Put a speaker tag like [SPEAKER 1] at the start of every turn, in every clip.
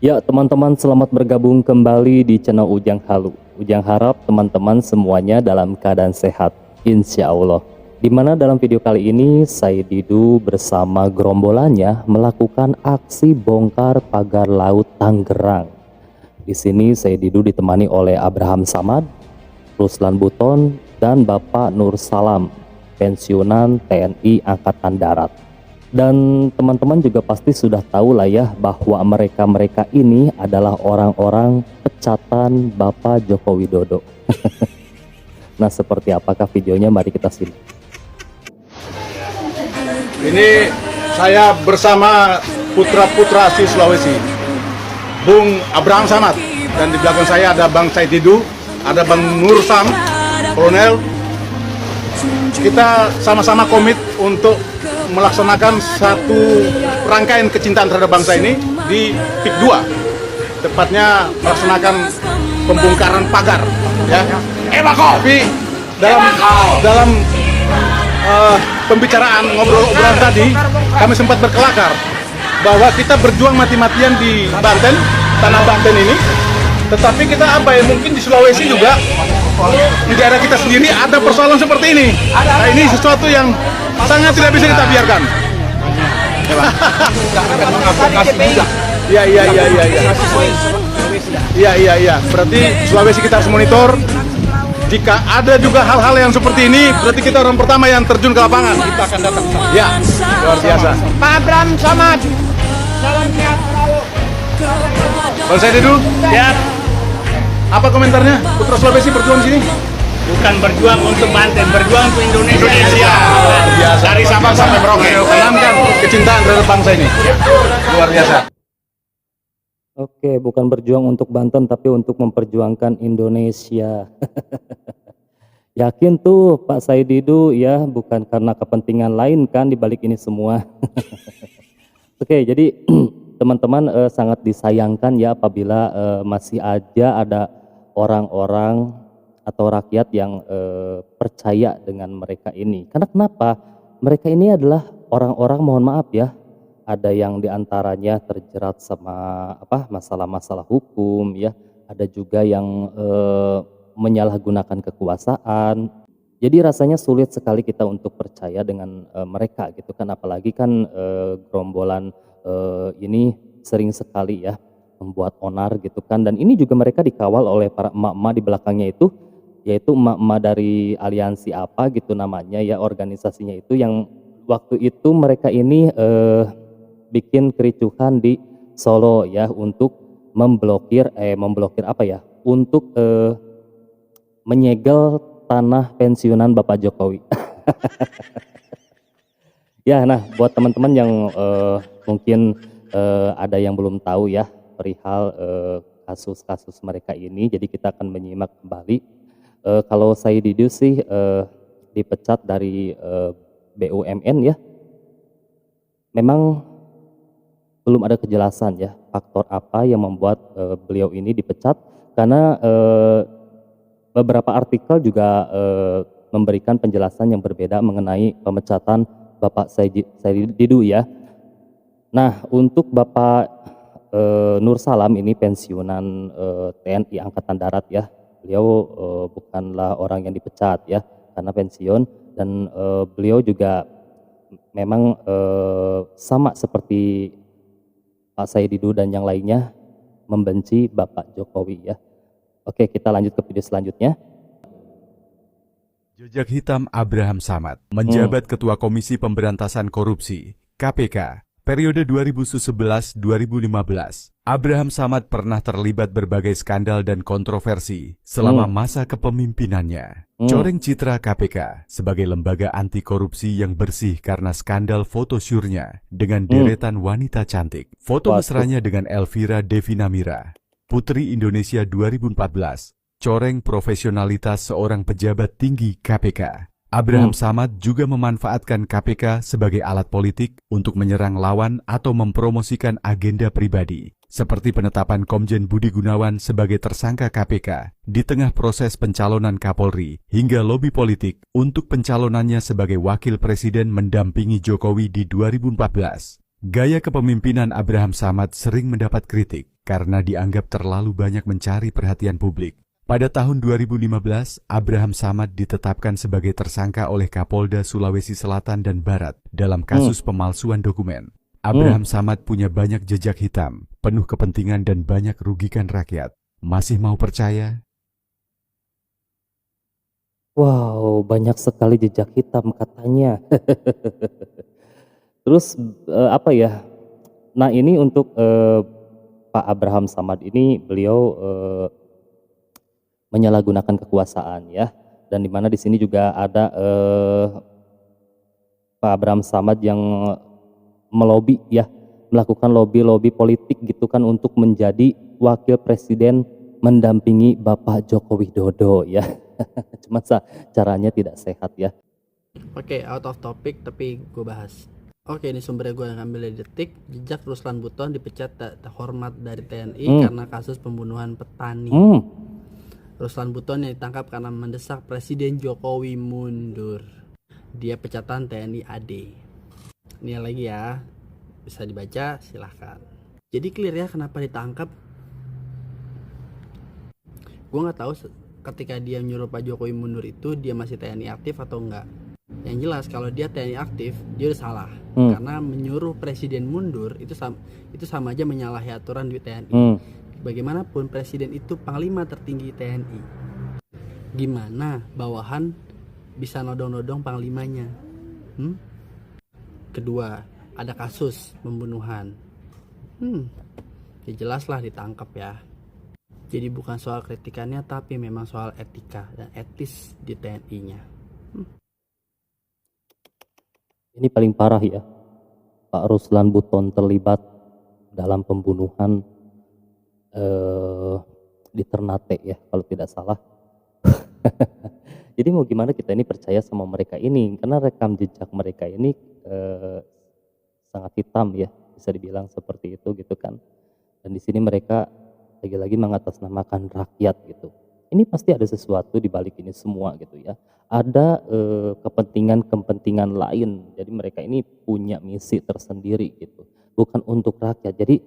[SPEAKER 1] Ya, teman-teman, selamat bergabung kembali di channel Ujang Halu. Ujang harap teman-teman semuanya dalam keadaan sehat, insya Allah. Dimana dalam video kali ini, saya Didu bersama gerombolannya melakukan aksi bongkar pagar laut Tangerang. Di sini saya Didu ditemani oleh Abraham Samad, Ruslan Buton, dan Bapak Nur Salam, pensiunan TNI Angkatan Darat. Dan teman-teman juga pasti sudah tahu lah ya bahwa mereka-mereka ini adalah orang-orang pecatan Bapak Joko Widodo. Nah, seperti apakah videonya? Mari kita simak.
[SPEAKER 2] Ini saya bersama putra-putra asli Sulawesi, Bung Abraham Samad, dan di belakang saya ada Bang Said Didu, ada Bang Nur Sam, Kolonel. Kita sama-sama komit untuk melaksanakan satu rangkaian kecintaan terhadap bangsa ini di PIK 2, tepatnya melaksanakan pembongkaran pagar, ya. Tapi dalam pembicaraan ngobrol-ngobrolan tadi, kami sempat berkelakar bahwa kita berjuang mati-matian di Banten, tanah Banten ini, tetapi kita mungkin di Sulawesi juga, di daerah kita sendiri ada persoalan seperti ini. Nah, ini sesuatu yang sangat tidak bisa kita biarkan. Iya. Berarti Sulawesi kita harus monitor. Jika ada juga hal-hal yang seperti ini, berarti kita orang pertama yang terjun ke lapangan. Kita akan datang. Ya, luar biasa.
[SPEAKER 3] Pak Abraham Samad, salam sehat selalu.
[SPEAKER 2] Bang Said dulu.
[SPEAKER 3] Siap.
[SPEAKER 2] Apa komentarnya? Putra Sulawesi berjuang di sini?
[SPEAKER 3] Bukan berjuang untuk Banten, berjuang untuk Indonesia.
[SPEAKER 2] Biasa.
[SPEAKER 3] Dari Sabang sampai Merauke.
[SPEAKER 2] Tanamkan kecintaan terhadap bangsa ini. Luar biasa.
[SPEAKER 1] Oke, bukan berjuang untuk Banten tapi untuk memperjuangkan Indonesia. Yakin tuh Pak Said Didu ya, bukan karena kepentingan lain kan di balik ini semua. Oke, jadi teman-teman, sangat disayangkan ya apabila masih aja ada orang-orang atau rakyat yang percaya dengan mereka ini. Karena kenapa? Mereka ini adalah orang-orang, mohon maaf ya, ada yang diantaranya terjerat sama masalah-masalah hukum ya, ada juga yang menyalahgunakan kekuasaan. Jadi rasanya sulit sekali kita untuk percaya dengan mereka gitu kan, apalagi kan gerombolan ini sering sekali ya membuat onar gitu kan, dan ini juga mereka dikawal oleh para emak-emak di belakangnya itu, yaitu emak-emak dari aliansi apa gitu namanya ya, organisasinya itu, yang waktu itu mereka ini bikin kericuhan di Solo ya untuk memblokir apa ya, untuk menyegel tanah pensiunan Bapak Jokowi. Ya, nah buat teman-teman yang mungkin ada yang belum tahu ya perihal kasus-kasus mereka ini, jadi kita akan menyimak kembali. Kalau saya Didu sih dipecat dari BUMN ya, memang belum ada kejelasan ya faktor apa yang membuat beliau ini dipecat, karena beberapa artikel juga memberikan penjelasan yang berbeda mengenai pemecatan Bapak Said Didu ya. Nah, untuk Bapak Nur Salam ini pensiunan TNI Angkatan Darat ya, beliau bukanlah orang yang dipecat ya karena pensiun, dan beliau juga memang sama seperti Pak Said Didu dan yang lainnya membenci Bapak Jokowi ya. Oke, kita lanjut ke video selanjutnya.
[SPEAKER 4] Jejak hitam Abraham Samad, menjabat Ketua Komisi Pemberantasan Korupsi, KPK, periode 2011-2015. Abraham Samad pernah terlibat berbagai skandal dan kontroversi selama masa kepemimpinannya. Coreng citra KPK sebagai lembaga anti korupsi yang bersih karena skandal fotosyurnya dengan deretan wanita cantik. Foto mesranya dengan Elvira Devinamira, Putri Indonesia 2014. Coreng profesionalitas seorang pejabat tinggi KPK. Abraham Samad juga memanfaatkan KPK sebagai alat politik untuk menyerang lawan atau mempromosikan agenda pribadi, seperti penetapan Komjen Budi Gunawan sebagai tersangka KPK di tengah proses pencalonan Kapolri, hingga lobi politik untuk pencalonannya sebagai wakil presiden mendampingi Jokowi di 2014. Gaya kepemimpinan Abraham Samad sering mendapat kritik, karena dianggap terlalu banyak mencari perhatian publik. Pada tahun 2015, Abraham Samad ditetapkan sebagai tersangka oleh Kapolda Sulawesi Selatan dan Barat dalam kasus pemalsuan dokumen. Abraham Samad punya banyak jejak hitam, penuh kepentingan dan banyak rugikan rakyat. Masih mau percaya?
[SPEAKER 1] Wow, banyak sekali jejak hitam katanya. Terus apa ya? Nah ini untuk Pak Abraham Samad ini beliau menyalahgunakan kekuasaan ya, dan dimana di sini juga ada Pak Abraham Samad yang melobi ya, melakukan lobby politik gitu kan untuk menjadi wakil presiden mendampingi Bapak Joko Widodo ya. Cuma caranya tidak sehat ya.
[SPEAKER 5] Oke, out of topic tapi gue bahas. Oke, ini sumbernya gue ngambil dari Detik. Jejak Ruslan Buton dipecat tak terhormat dari TNI karena kasus pembunuhan petani. Ruslan Buton yang ditangkap karena mendesak Presiden Jokowi mundur. Dia pecatan TNI AD. Ini lagi ya, bisa dibaca silahkan. Jadi clear ya kenapa ditangkap. Gue nggak tahu ketika dia nyuruh Pak Jokowi mundur itu dia masih TNI aktif atau enggak. Yang jelas kalau dia TNI aktif dia udah salah, karena menyuruh presiden mundur itu sama aja menyalahi aturan di TNI. Bagaimanapun presiden itu panglima tertinggi TNI. Gimana bawahan bisa nodong-nodong panglimanya? Kedua, ada kasus pembunuhan. Ya jelaslah ditangkap ya. Jadi bukan soal kritikannya, tapi memang soal etika dan etis di TNI-nya.
[SPEAKER 1] Ini paling parah ya, Pak Ruslan Buton terlibat dalam pembunuhan di Ternate ya, kalau tidak salah. Jadi mau gimana kita ini percaya sama mereka ini, karena rekam jejak mereka ini sangat hitam ya, bisa dibilang seperti itu gitu kan. Dan di sini mereka lagi-lagi mengatasnamakan rakyat gitu. Ini pasti ada sesuatu di balik ini semua gitu ya. Ada kepentingan lain. Jadi mereka ini punya misi tersendiri gitu. Bukan untuk rakyat. Jadi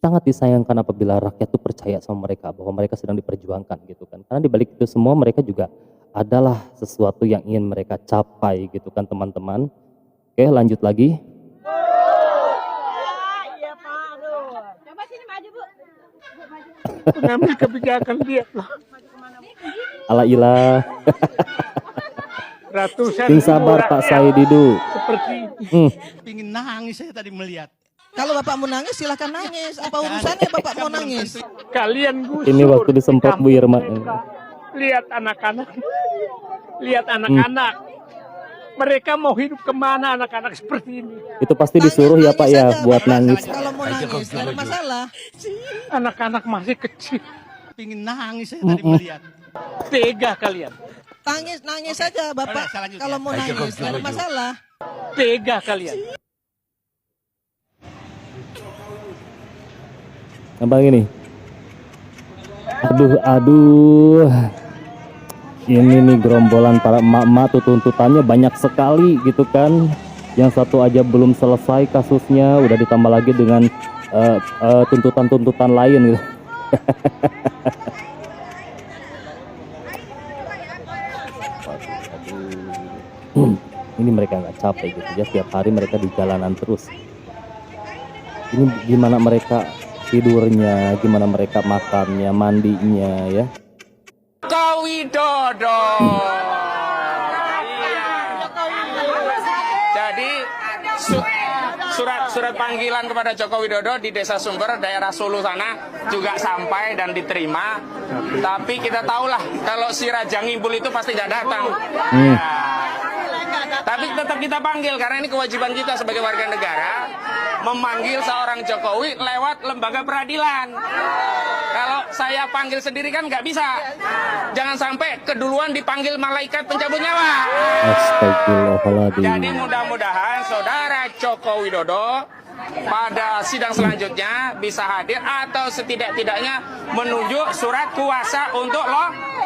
[SPEAKER 1] sangat disayangkan apabila rakyat itu percaya sama mereka bahwa mereka sedang diperjuangkan gitu kan. Karena di balik itu semua mereka juga adalah sesuatu yang ingin mereka capai gitu kan teman-teman. Oke, lanjut lagi.
[SPEAKER 3] Mengambil kebijakan dia lah.
[SPEAKER 1] Ala ilah.
[SPEAKER 3] Ratusan
[SPEAKER 1] Ting sabar Pak Saididu.
[SPEAKER 3] seperti
[SPEAKER 6] Pingin nangis saya tadi melihat.
[SPEAKER 7] Kalau Bapak mau nangis silahkan nangis. Apa urusannya Bapak mau nangis?
[SPEAKER 3] kalian gusur.
[SPEAKER 1] Ini waktu disemprot Bu Irma.
[SPEAKER 3] Lihat anak-anak. Lihat anak-anak. Mereka mau hidup kemana anak-anak seperti ini?
[SPEAKER 1] Itu pasti disuruh ya Pak ya
[SPEAKER 7] Nangis
[SPEAKER 1] buat
[SPEAKER 7] aja,
[SPEAKER 1] nangis.
[SPEAKER 7] Bapak. Kalau mau nangis, tidak ada masalah.
[SPEAKER 3] Anak-anak masih kecil.
[SPEAKER 6] Pingin nangis saya tadi melihat.
[SPEAKER 3] Tega kalian.
[SPEAKER 7] Nangis saja Bapak.
[SPEAKER 6] Boleh, lanjut
[SPEAKER 7] Kalau
[SPEAKER 6] ya.
[SPEAKER 7] mau nangis, tidak ada masalah.
[SPEAKER 3] Tega kalian.
[SPEAKER 1] Abang ini. Aduh. Ini nih gerombolan para emak-emak tuh tuntutannya banyak sekali gitu kan. Yang satu aja belum selesai kasusnya, udah ditambah lagi dengan tuntutan-tuntutan lain gitu. Ini mereka nggak capek gitu ya, setiap hari mereka di jalanan terus. Ini gimana mereka tidurnya, gimana mereka makannya, mandinya ya.
[SPEAKER 8] Joko Widodo. Jadi surat panggilan kepada Joko Widodo di Desa Sumber, daerah Solo sana juga sampai dan diterima. Tapi kita tahulah kalau si Raja Ngimbul itu pasti tidak datang. Tapi tetap kita panggil karena ini kewajiban kita sebagai warga negara memanggil seorang Jokowi lewat lembaga peradilan. Kalau saya panggil sendiri kan nggak bisa. Jangan sampai keduluan dipanggil malaikat pencabut nyawa.
[SPEAKER 1] Astagfirullahaladzim.
[SPEAKER 8] Jadi mudah-mudahan saudara Joko Widodo pada sidang selanjutnya bisa hadir atau setidak-tidaknya menunjuk surat kuasa untuk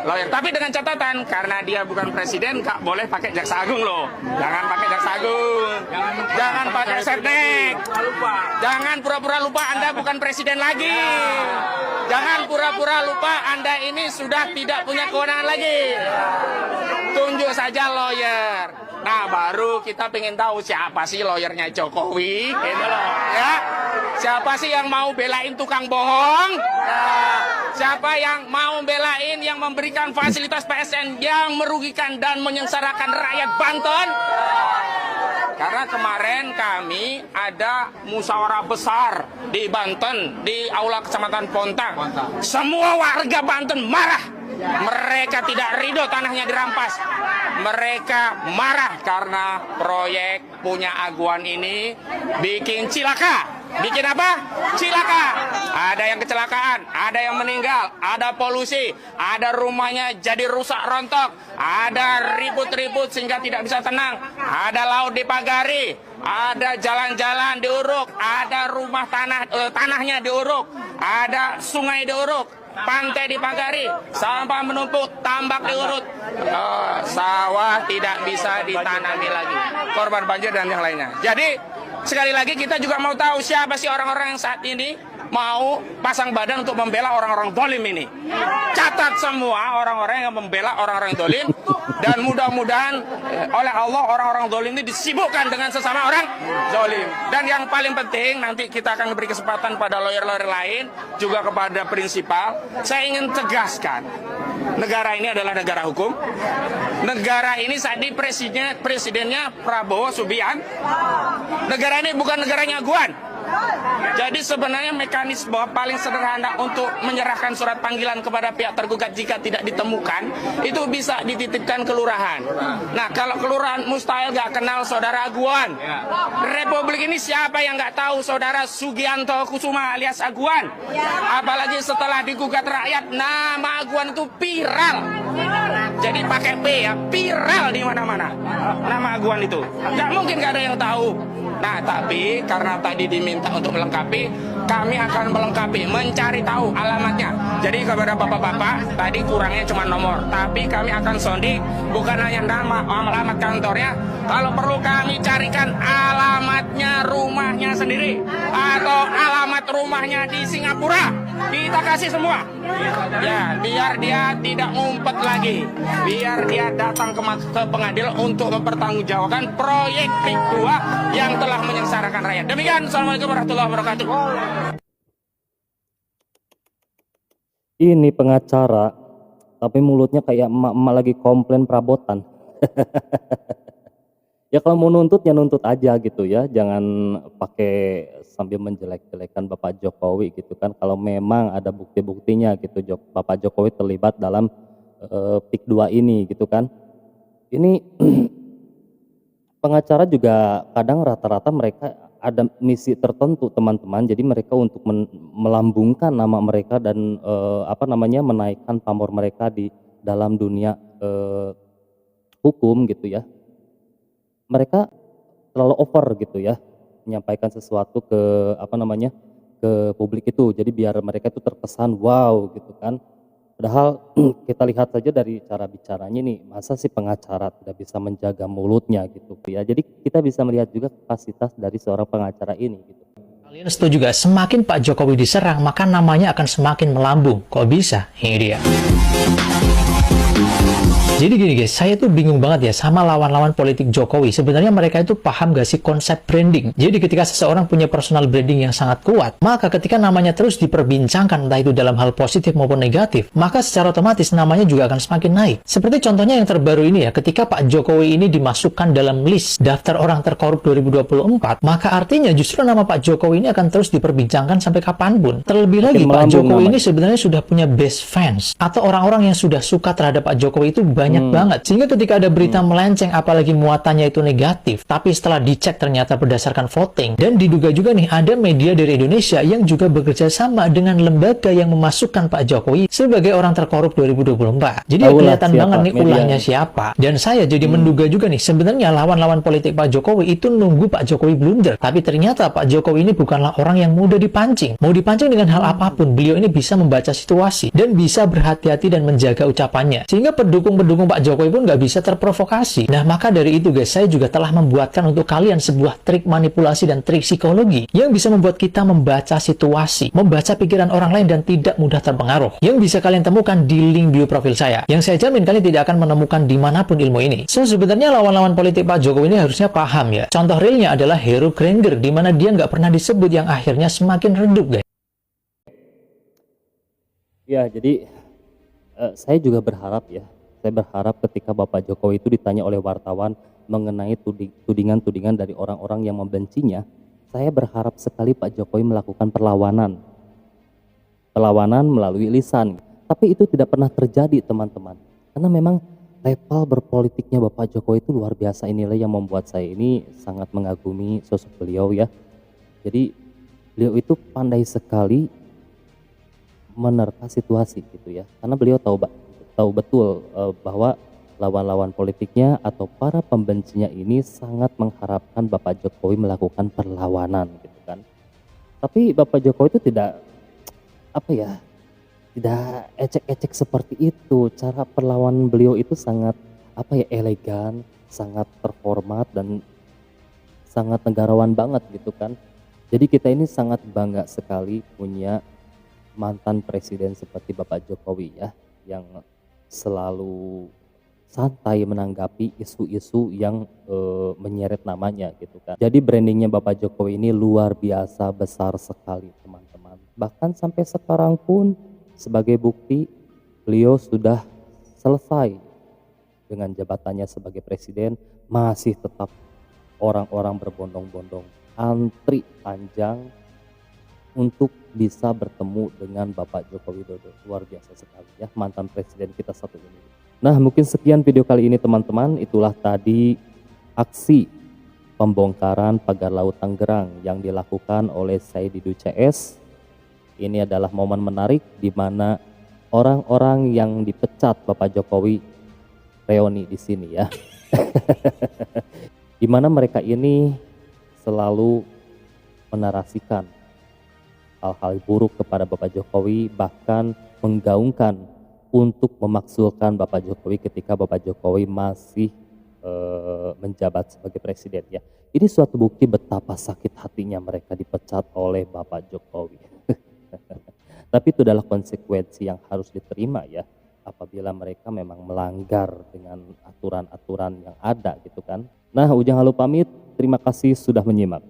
[SPEAKER 8] lawyer. Tapi dengan catatan karena dia bukan presiden, nggak boleh pakai jaksa agung loh. Jangan pakai jaksa agung. Jangan pakai setnek. Jangan pura-pura lupa Anda bukan presiden lagi. Jangan pura-pura lupa Anda ini sudah tidak punya kewenangan lagi. Tunjuk saja lawyer. Nah, baru kita pengen tahu siapa sih lawyernya Jokowi, gitu loh, ya. Siapa sih yang mau belain tukang bohong? Nah, siapa yang mau belain yang memberikan fasilitas PSN yang merugikan dan menyengsarakan rakyat Banten? Karena kemarin kami ada musyawarah besar di Banten, di Aula Kecamatan Pontang. Semua warga Banten marah. Mereka tidak ridho tanahnya dirampas. Mereka marah karena proyek punya Aguan ini bikin cilaka. Bikin apa? Cilaka. Ada yang kecelakaan, ada yang meninggal, ada polusi, ada rumahnya jadi rusak rontok, ada ribut-ribut sehingga tidak bisa tenang, ada laut dipagari, ada jalan-jalan diuruk, ada rumah tanahnya diuruk, ada sungai diuruk, pantai dipagari, sampah menumpuk, tambak diurut, sawah tidak bisa ditanami lagi, korban banjir dan yang lainnya. Jadi sekali lagi kita juga mau tahu siapa sih orang-orang yang saat ini mau pasang badan untuk membela orang-orang dolim ini. Catat semua orang-orang yang membela orang-orang dolim, dan mudah-mudahan oleh Allah orang-orang dolim ini disibukkan dengan sesama orang dolim. Dan yang paling penting, nanti kita akan beri kesempatan pada lawyer-lawyer lain, juga kepada prinsipal. Saya ingin tegaskan, negara ini adalah negara hukum. Negara ini saat ini presidennya Prabowo Subian. Negara ini bukan negaranya Aguan. Jadi sebenarnya mekanisme paling sederhana untuk menyerahkan surat panggilan kepada pihak tergugat jika tidak ditemukan, itu bisa dititipkan ke lurahan. Nah, kalau kelurahan mustahil gak kenal saudara Aguan. Republik ini siapa yang gak tahu saudara Sugianto Kusuma alias Aguan? Apalagi setelah digugat rakyat, nama Aguan itu viral. Jadi pakai P ya, viral di mana-mana nama Aguan itu. Gak mungkin gak ada yang tahu. Nah, tapi karena tadi diminta untuk melengkapi, kami akan melengkapi, mencari tahu alamatnya. Jadi kepada bapak-bapak, tadi kurangnya cuma nomor, tapi kami akan sounding bukan hanya nama, alamat kantornya. Kalau perlu kami carikan alamatnya rumahnya sendiri, atau alamat rumahnya di Singapura. Kita kasih semua. Ya, biar dia tidak ngumpet lagi. Biar dia datang ke pengadilan untuk mempertanggungjawabkan proyek PIK 2 yang telah menyengsarakan rakyat. Demikian, Assalamualaikum warahmatullahi wabarakatuh.
[SPEAKER 1] Ini pengacara, tapi mulutnya kayak emak-emak lagi komplain perabotan. Ya kalau mau nuntut ya nuntut aja gitu ya, jangan pakai sambil menjelek-jelekan Bapak Jokowi gitu kan. Kalau memang ada bukti-buktinya gitu, Bapak Jokowi terlibat dalam PIK 2 ini gitu kan. Ini pengacara juga kadang rata-rata mereka ada misi tertentu teman-teman, jadi mereka untuk melambungkan nama mereka dan menaikkan pamor mereka di dalam dunia hukum gitu ya. Mereka terlalu over gitu ya menyampaikan sesuatu ke ke publik itu, jadi biar mereka itu terkesan wow gitu kan. Padahal kita lihat saja dari cara bicaranya nih, masa sih pengacara tidak bisa menjaga mulutnya gitu ya. Jadi kita bisa melihat juga kapasitas dari seorang pengacara ini gitu.
[SPEAKER 9] Kalian setuju gak? Semakin Pak Jokowi diserang, maka namanya akan semakin melambung. Kok bisa? Ini dia. Jadi gini guys, saya tuh bingung banget ya sama lawan-lawan politik Jokowi. Sebenarnya mereka itu paham gak sih konsep branding? Jadi ketika seseorang punya personal branding yang sangat kuat, maka ketika namanya terus diperbincangkan, entah itu dalam hal positif maupun negatif, maka secara otomatis namanya juga akan semakin naik. Seperti contohnya yang terbaru ini ya, ketika Pak Jokowi ini dimasukkan dalam list daftar orang terkorup 2024, maka artinya justru nama Pak Jokowi ini akan terus diperbincangkan sampai kapanpun. Terlebih lagi, Pak Jokowi ini sebenarnya sudah punya base fans, atau orang-orang yang sudah suka terhadap Pak Jokowi itu banyak banget. Sehingga ketika ada berita melenceng, apalagi muatannya itu negatif, tapi setelah dicek ternyata berdasarkan voting, dan diduga juga nih ada media dari Indonesia yang juga bekerja sama dengan lembaga yang memasukkan Pak Jokowi sebagai orang terkorup 2024. Jadi kelihatan banget nih ulahnya siapa. Dan saya jadi menduga juga nih, sebenarnya lawan-lawan politik Pak Jokowi itu nunggu Pak Jokowi blunder. Tapi ternyata Pak Jokowi ini bukanlah orang yang mudah dipancing. Mau dipancing dengan hal apapun, beliau ini bisa membaca situasi dan bisa berhati-hati dan menjaga ucapannya. Sehingga pendukung-pendukung pendukung Pak Jokowi pun nggak bisa terprovokasi. Nah, maka dari itu guys, saya juga telah membuatkan untuk kalian sebuah trik manipulasi dan trik psikologi yang bisa membuat kita membaca situasi, membaca pikiran orang lain dan tidak mudah terpengaruh. Yang bisa kalian temukan di link bio profil saya. Yang saya jamin kalian tidak akan menemukan dimanapun ilmu ini. So, sebenarnya lawan-lawan politik Pak Jokowi ini harusnya paham ya. Contoh realnya adalah Heru Krenger, di mana dia nggak pernah disebut yang akhirnya semakin redup guys.
[SPEAKER 1] Ya, jadi saya juga berharap ya. Saya berharap ketika Bapak Jokowi itu ditanya oleh wartawan mengenai tudingan-tudingan dari orang-orang yang membencinya, saya berharap sekali Pak Jokowi melakukan perlawanan. Perlawanan melalui lisan. Tapi itu tidak pernah terjadi, teman-teman. Karena memang level berpolitiknya Bapak Jokowi itu luar biasa. Inilah yang membuat saya ini sangat mengagumi sosok beliau ya. Jadi beliau itu pandai sekali menerka situasi gitu ya. Karena beliau tahu betul bahwa lawan-lawan politiknya atau para pembencinya ini sangat mengharapkan Bapak Jokowi melakukan perlawanan gitu kan. Tapi Bapak Jokowi itu tidak tidak ecek-ecek seperti itu. Cara perlawanan beliau itu sangat elegan, sangat terhormat dan sangat negarawan banget gitu kan. Jadi kita ini sangat bangga sekali punya mantan presiden seperti Bapak Jokowi ya, yang selalu santai menanggapi isu-isu yang menyeret namanya gitu kan. Jadi brandingnya Bapak Jokowi ini luar biasa besar sekali teman-teman. Bahkan sampai sekarang pun sebagai bukti beliau sudah selesai dengan jabatannya sebagai presiden, masih tetap orang-orang berbondong-bondong antri panjang untuk bisa bertemu dengan Bapak Joko Widodo. Luar biasa sekali ya, mantan presiden kita satu ini. Nah, mungkin sekian video kali ini teman-teman. Itulah tadi aksi pembongkaran pagar laut Tangerang yang dilakukan oleh Said Didu CS. Ini adalah momen menarik di mana orang-orang yang dipecat Bapak Jokowi reuni di sini ya. Di mana mereka ini selalu menarasikan hal-hal buruk kepada Bapak Jokowi, bahkan menggaungkan untuk memaksulkan Bapak Jokowi ketika Bapak Jokowi masih menjabat sebagai presiden ya. Ini suatu bukti betapa sakit hatinya mereka dipecat oleh Bapak Jokowi. Tapi itu adalah konsekuensi yang harus diterima ya, apabila mereka memang melanggar dengan aturan-aturan yang ada gitu kan. Nah, Ujang Halu pamit, terima kasih sudah menyimak.